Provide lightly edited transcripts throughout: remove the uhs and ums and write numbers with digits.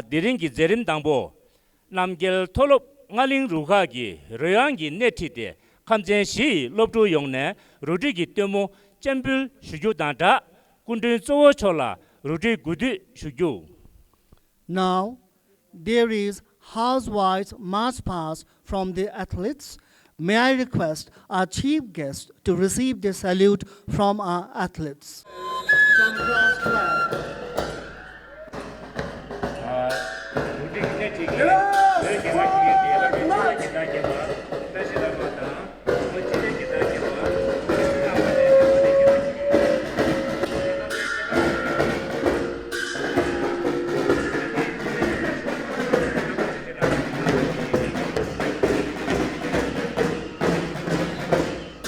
디링기 제림 당보 남겔 톨롭 ngalin ruhagi royangi netide kamjenshi lobdo yongne rodigi temo chambul shuju danta kundin sowo chola rodi gudu shuju. Now, there is housewives march past from the athletes. May I request our chief guest to receive the salute from our athletes. From cross flag.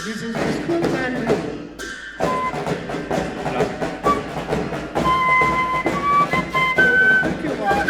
This is the school band room. Thank you, Bob.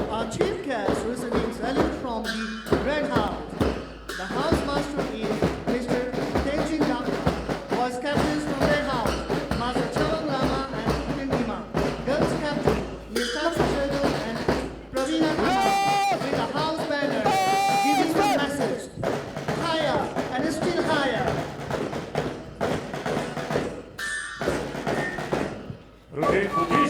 Our chief guest receiving salute from the Red House. The housemaster is Mr. Tenzin Daka. Vice captains from Red House, Master Chavang Lama and Putin Imam. Girls captain, Ms. Tatsu Shadul and Pravina Kama with the house banner giving the message, higher and still higher. Rudi